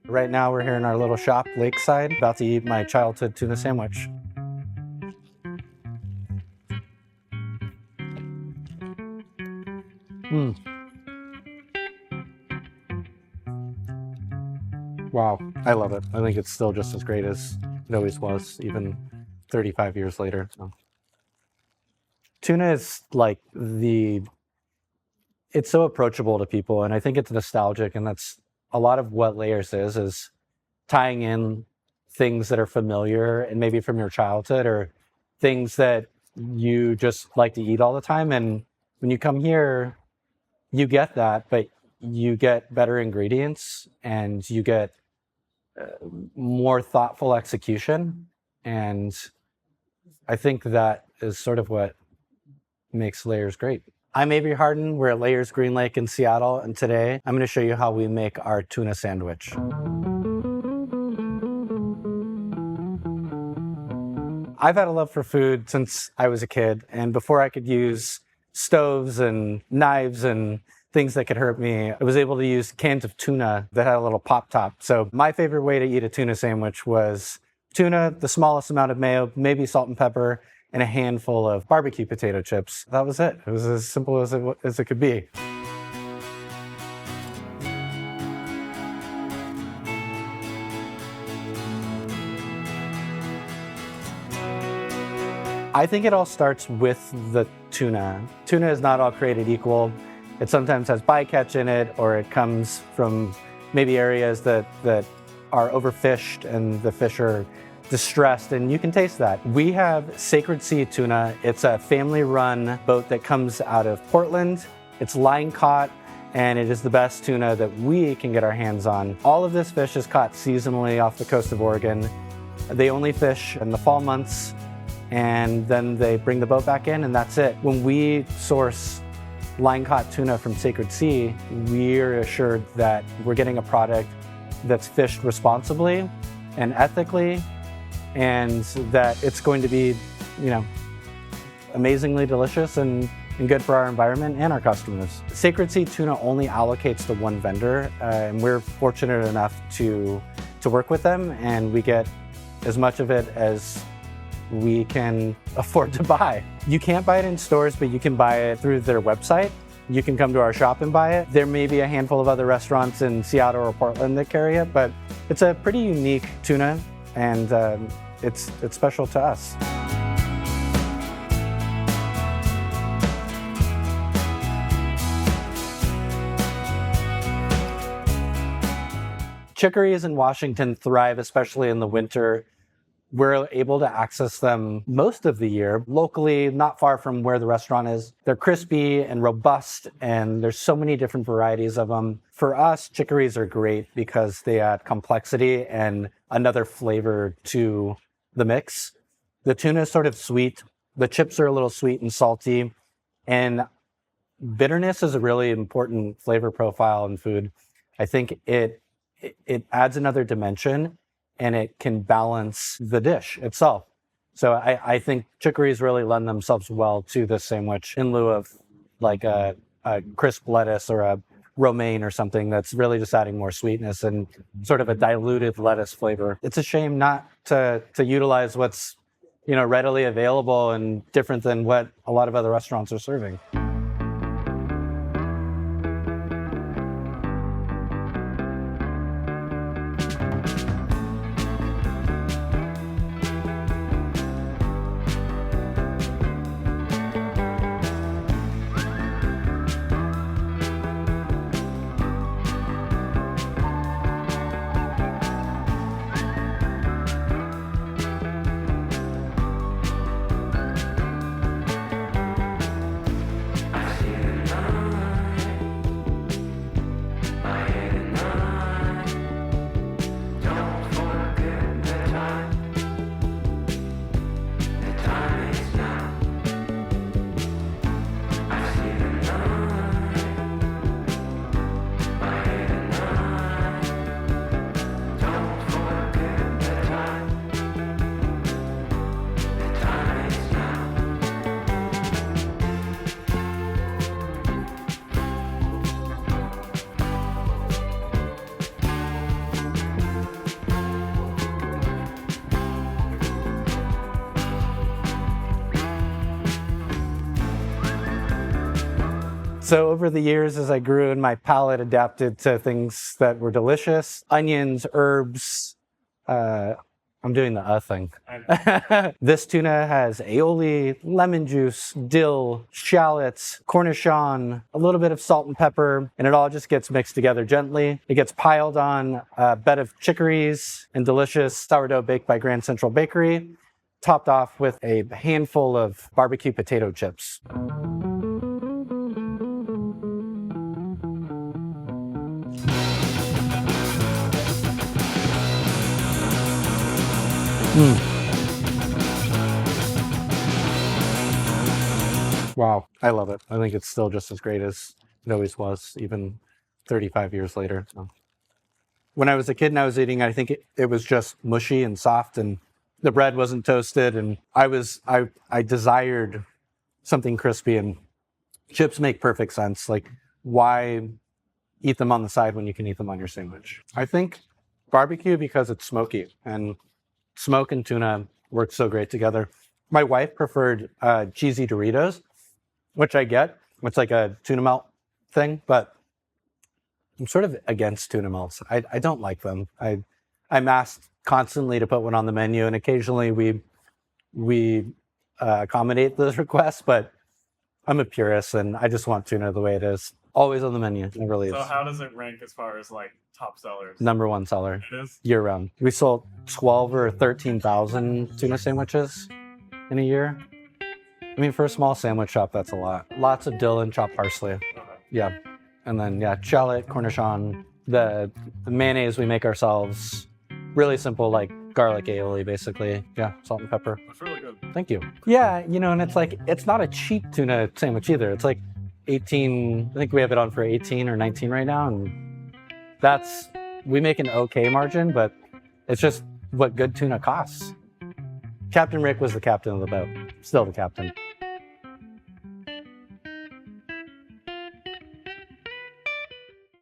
Right now we're here in our little shop, Lakeside, about to eat my childhood tuna sandwich. Wow, I love it. I think it's still just as great as it always was, even 35 years later. So. Tuna is like it's so approachable to people, and I think it's nostalgic, and that's a lot of what Layers is tying in things that are familiar and maybe from your childhood or things that you just like to eat all the time. And when you come here, you get that, but you get better ingredients and you get more thoughtful execution. And I think that is sort of what makes Layers great. I'm Avery Hardin. We're at Layers Green Lake in Seattle, and today I'm going to show you how we make our tuna sandwich. I've had a love for food since I was a kid, and before I could use stoves and knives and things that could hurt me, I was able to use cans of tuna that had a little pop top. So my favorite way to eat a tuna sandwich was tuna, the smallest amount of mayo, maybe salt and pepper, and a handful of barbecue potato chips. That was it. It was as simple as it could be. I think it all starts with the tuna. Tuna is not all created equal. It sometimes has bycatch in it, or it comes from maybe areas that are overfished and the fish are distressed, and you can taste that. We have Sacred Sea Tuna. It's a family-run boat that comes out of Portland. It's line caught, and it is the best tuna that we can get our hands on. All of this fish is caught seasonally off the coast of Oregon. They only fish in the fall months, and then they bring the boat back in, and that's it. When we source line-caught tuna from Sacred Sea, we're assured that we're getting a product that's fished responsibly and ethically, and that it's going to be, amazingly delicious and good for our environment and our customers. Sacred Sea Tuna only allocates to one vendor, and we're fortunate enough to work with them, and we get as much of it as we can afford to buy. You can't buy it in stores, but you can buy it through their website. You can come to our shop and buy it. There may be a handful of other restaurants in Seattle or Portland that carry it, but it's a pretty unique tuna, and it's special to us. Chicories in Washington thrive, especially in the winter. We're able to access them most of the year, locally, not far from where the restaurant is. They're crispy and robust, and there's so many different varieties of them. For us, chicories are great because they add complexity and another flavor to the mix. The tuna is sort of sweet. The chips are a little sweet and salty, and bitterness is a really important flavor profile in food. I think it adds another dimension, and it can balance the dish itself. So I think chicories really lend themselves well to this sandwich in lieu of like a crisp lettuce or a romaine or something that's really just adding more sweetness and sort of a diluted lettuce flavor. It's a shame not to utilize what's readily available and different than what a lot of other restaurants are serving. So over the years, as I grew and my palate adapted to things that were delicious, onions, herbs, I'm doing the thing. This tuna has aioli, lemon juice, dill, shallots, cornichon, a little bit of salt and pepper, and it all just gets mixed together gently. It gets piled on a bed of chicories and delicious sourdough baked by Grand Central Bakery, topped off with a handful of barbecue potato chips. Wow, I love it. I think it's still just as great as it always was, even 35 years later. So. When I was a kid and I was eating, I think it was just mushy and soft, and the bread wasn't toasted, and I desired something crispy, and chips make perfect sense. Like, why eat them on the side when you can eat them on your sandwich? I think barbecue because it's smoky, and smoke and tuna work so great together. My wife preferred cheesy Doritos, which I get. It's like a tuna melt thing, but I'm sort of against tuna melts. I don't like them. I'm asked constantly to put one on the menu, and occasionally we accommodate those requests, but I'm a purist, and I just want tuna the way it is. Always on the menu, never leaves. So how does it rank as far as like top sellers? Number one seller. It is? Year round. We sold 12 or 13,000 tuna sandwiches in a year. I mean, for a small sandwich shop, that's a lot. Lots of dill and chopped parsley. Okay. Yeah. And then, shallot, cornichon. The mayonnaise we make ourselves. Really simple, like garlic aioli, basically. Yeah, salt and pepper. That's really good. Thank you. Yeah, and it's like, it's not a cheap tuna sandwich either. It's like 18, I think we have it on for 18 or 19 right now. And we make an okay margin, but it's just what good tuna costs. Captain Rick was the captain of the boat. Still the captain.